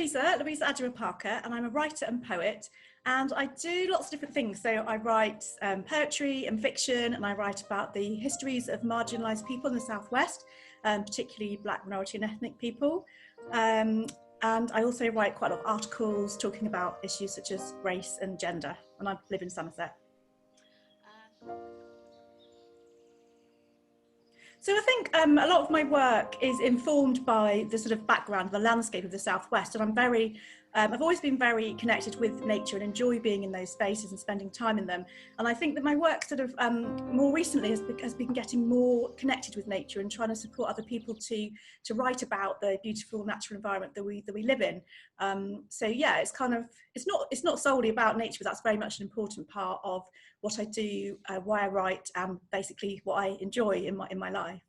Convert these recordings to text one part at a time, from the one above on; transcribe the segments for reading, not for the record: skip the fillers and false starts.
Louisa Adjoa Parker, and I'm a writer and poet, and I do lots of different things. So I write poetry and fiction, and I write about the histories of marginalised people in the Southwest, particularly Black, minority and ethnic people. And I also write quite a lot of articles talking about issues such as race and gender, and I live in Somerset. So I think a lot of my work is informed by the sort of background, the landscape of the Southwest, and I've always been very connected with nature and enjoy being in those spaces and spending time in them. And I think that my work sort of more recently has been getting more connected with nature and trying to support other people to write about the beautiful natural environment that we live in. So yeah, it's not solely about nature, but that's very much an important part of what I do, why I write, and basically what I enjoy in my life.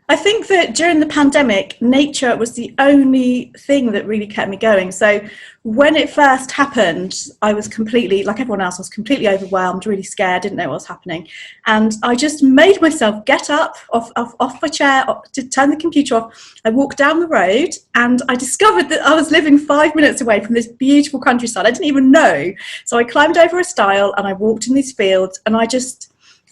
I think that during the pandemic, nature was the only thing that really kept me going. So when it first happened, I was completely, like everyone else, I was completely overwhelmed, really scared, didn't know what was happening. And I just made myself get up off my chair, to turn the computer off. I walked down the road and I discovered that I was living 5 minutes away from this beautiful countryside. I didn't even know. So I climbed over a stile and I walked in these fields, and I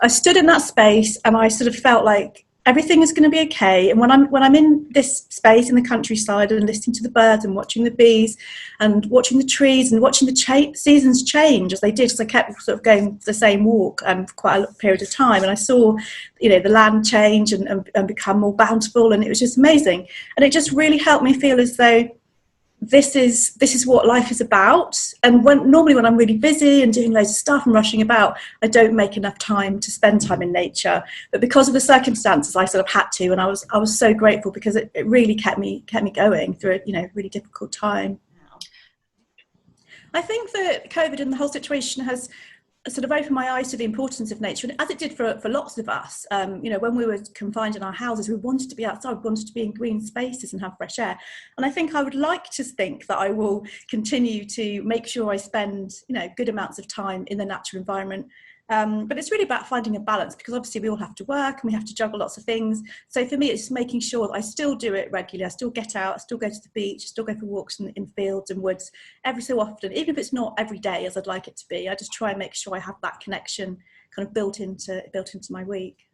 stood in that space and I sort of felt like everything is going to be okay. And when I'm in this space in the countryside and listening to the birds and watching the bees and watching the trees and watching the seasons change as they did, because I kept sort of going the same walk for quite a long period of time, and I saw, the land change and become more bountiful, and it was just amazing. And it just really helped me feel as though this is what life is about. And normally when I'm really busy and doing loads of stuff and rushing about, I don't make enough time to spend time in nature. But because of the circumstances, I sort of had to, and I was so grateful, because it really kept me going through a really difficult time. I think that COVID and the whole situation has sort of opened my eyes to the importance of nature, and as it did for lots of us. When we were confined in our houses, we wanted to be outside, we wanted to be in green spaces and have fresh air. And I think I would like to think that I will continue to make sure I spend good amounts of time in the natural environment. But it's really about finding a balance, because obviously we all have to work and we have to juggle lots of things. So for me, it's making sure that I still do it regularly. I still get out, I still go to the beach, I still go for walks in fields and woods every so often, even if it's not every day as I'd like it to be. I just try and make sure I have that connection kind of built into my week.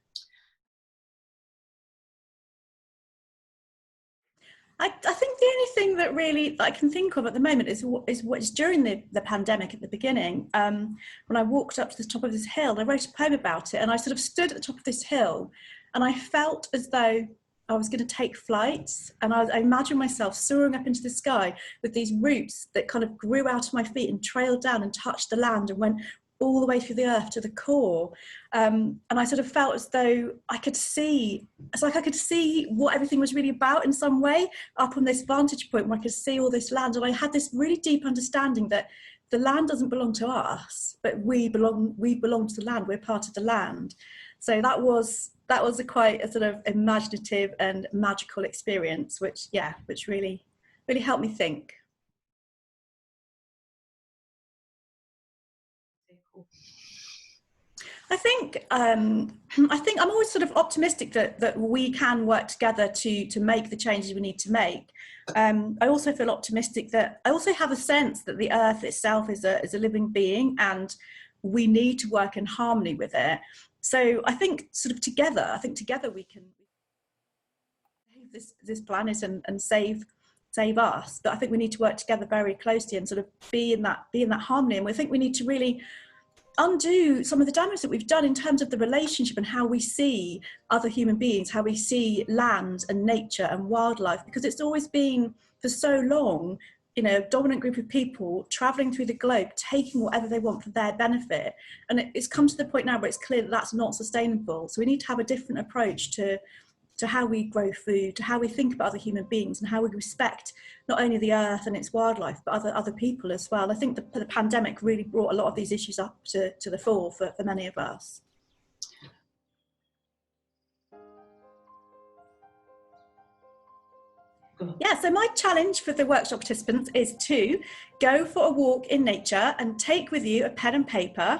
I think the only thing that really I can think of at the moment is what's during the pandemic at the beginning. When I walked up to the top of this hill, I wrote a poem about it, and I sort of stood at the top of this hill, and I felt as though I was going to take flight, and I imagined myself soaring up into the sky with these roots that kind of grew out of my feet and trailed down and touched the land and went all the way through the earth to the core. And I sort of felt as though I could see what everything was really about in some way, up on this vantage point where I could see all this land. And I had this really deep understanding that the land doesn't belong to us, but we belong to the land. We're part of the land. So that was quite a sort of imaginative and magical experience, which really helped me think. I think I'm always sort of optimistic that we can work together to make the changes we need to make. I also feel optimistic that I also have a sense that the earth itself is a living being, and we need to work in harmony with it. So I think together we can save this planet and save us. But I think we need to work together very closely and sort of be in that harmony. And I think we need to really undo some of the damage that we've done in terms of the relationship and how we see other human beings, how we see land and nature and wildlife, because it's always been for so long, a dominant group of people traveling through the globe, taking whatever they want for their benefit. And it's come to the point now where it's clear that that's not sustainable. So we need to have a different approach to how we grow food, to how we think about other human beings, and how we respect not only the earth and its wildlife, but other people as well. I think the pandemic really brought a lot of these issues up to the fore for many of us. Yeah, so my challenge for the workshop participants is to go for a walk in nature and take with you a pen and paper.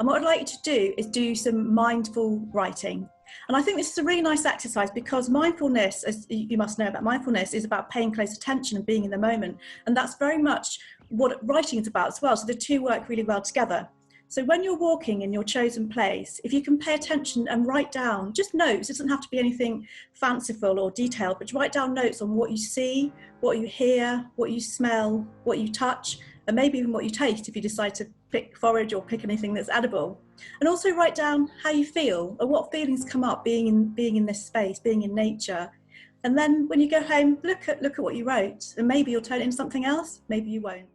And what I'd like you to do is do some mindful writing. And I think this is a really nice exercise, because mindfulness, as you must know about mindfulness, is about paying close attention and being in the moment. And that's very much what writing is about as well. So the two work really well together. So when you're walking in your chosen place, if you can pay attention and write down just notes, it doesn't have to be anything fanciful or detailed, but write down notes on what you see, what you hear, what you smell, what you touch, and maybe even what you taste if you decide to pick forage or pick anything that's edible. And also write down how you feel, or what feelings come up being in this space, being in nature. And then when you go home, look at what you wrote, and maybe you'll turn it into something else, maybe you won't.